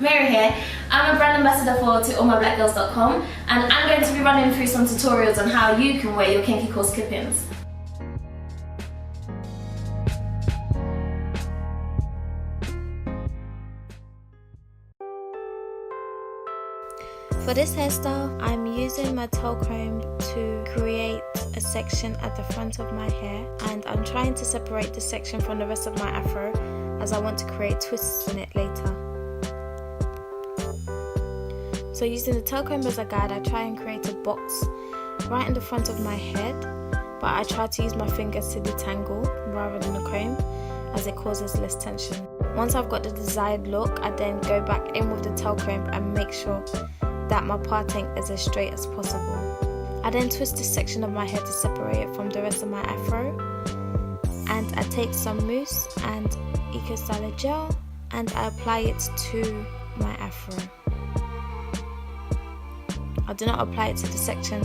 Mary here. I'm a brand ambassador for toallmyblackgirls.com and I'm going to be running through some tutorials on how you can wear your kinky course clip-ins. For this hairstyle, I'm using my tail comb to create a section at the front of my hair, and I'm trying to separate this section from the rest of my afro as I want to create twists in it later. So using the tail comb as a guide, I try and create a box right in the front of my head, but I try to use my fingers to detangle rather than the comb as it causes less tension. Once I've got the desired look, I then go back in with the tail comb and make sure that my parting is as straight as possible. I then twist this section of my hair to separate it from the rest of my afro, and I take some mousse and Eco Styler gel and I apply it to my afro. I do not apply it to the section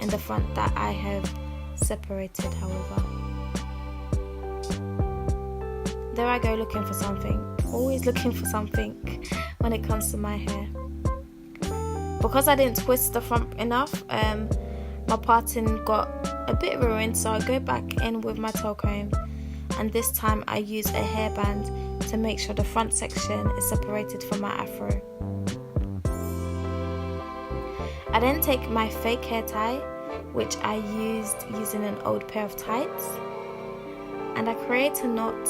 in the front that I have separated, however. There I go, looking for something. Always looking for something when it comes to my hair. Because I didn't twist the front enough, my parting got a bit ruined, so I go back in with my tail comb, and this time I use a hairband to make sure the front section is separated from my afro. I then take my fake hair tie, which I used using an old pair of tights, and I create a knot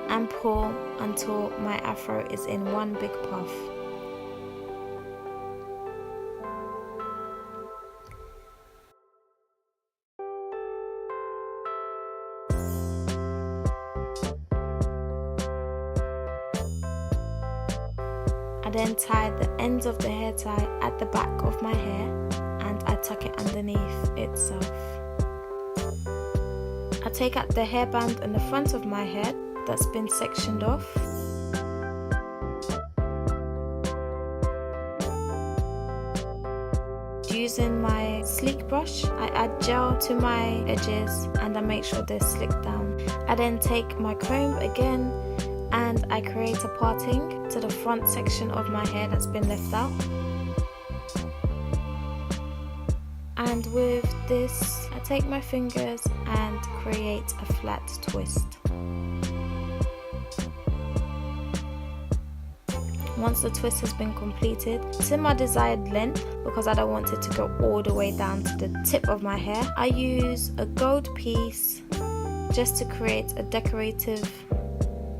and pull until my afro is in one big puff. I then tie the ends of the hair tie at the back of my hair and I tuck it underneath itself. I take out the hairband in the front of my head that's been sectioned off. Using my sleek brush, I add gel to my edges and I make sure they're slicked down. I then take my comb again and I create a parting to the front section of my hair that's been left out. And with this, I take my fingers and create a flat twist. Once the twist has been completed, to my desired length, because I don't want it to go all the way down to the tip of my hair, I use a gold piece just to create a decorative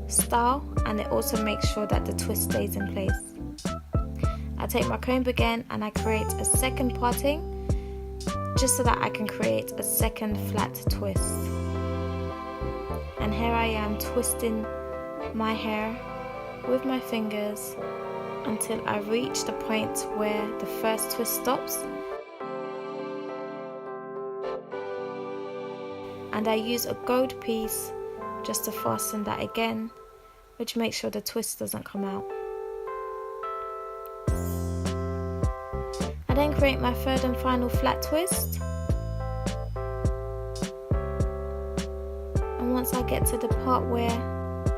style, and it also makes sure that the twist stays in place. I take my comb again and I create a second parting just so that I can create a second flat twist. And here I am twisting my hair with my fingers until I reach the point where the first twist stops, and I use a gold piece just to fasten that again, which makes sure the twist doesn't come out. I then create my third and final flat twist, and once I get to the part where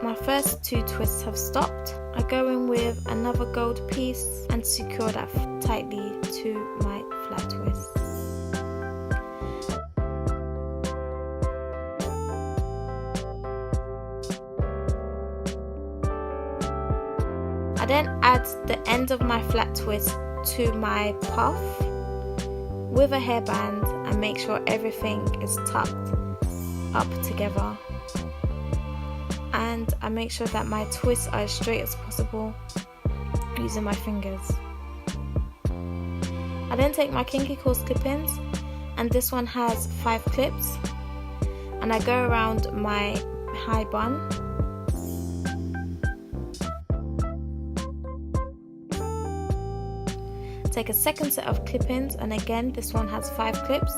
my first two twists have stopped, I go in with another gold piece and secure that tightly to my flat twist. I then add the end of my flat twist to my puff with a hairband and make sure everything is tucked up together. And I make sure that my twists are as straight as possible using my fingers. I then take my kinky course clip-ins, and this one has 5 clips, and I go around my high bun. Take a second set of clip-ins, and again this one has 5 clips,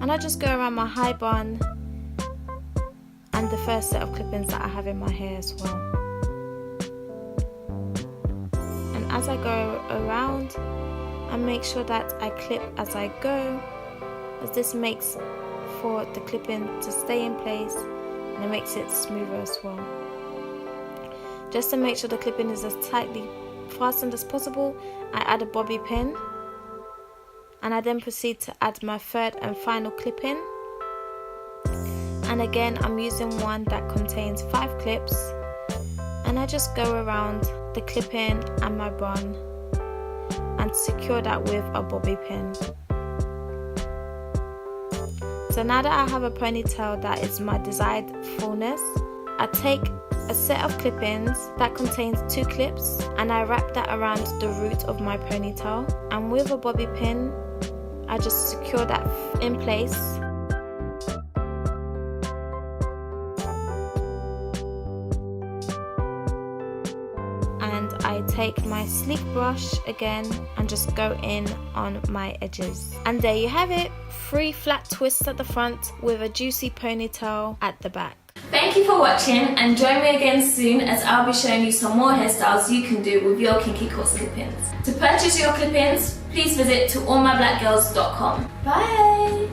and I just go around my high bun and the first set of clip-ins that I have in my hair as well. And as I go around, I make sure that I clip as I go, as this makes for the clip-in to stay in place and it makes it smoother as well. Just to make sure the clip-in is as tightly fastened as possible, I add a bobby pin, and I then proceed to add my third and final clip-in. And again, I'm using one that contains 5 clips, and I just go around the clip-in and my bun and secure that with a bobby pin. So now that I have a ponytail that is my desired fullness, I take a set of clip-ins that contains 2 clips and I wrap that around the root of my ponytail, and with a bobby pin I just secure that in place. And I take my sleek brush again and just go in on my edges. And there you have it, 3 flat twists at the front with a juicy ponytail at the back. Thank you for watching, and join me again soon as I'll be showing you some more hairstyles you can do with your kinky quartz clip-ins. To purchase your clip-ins, please visit toallmyblackgirls.com. Bye!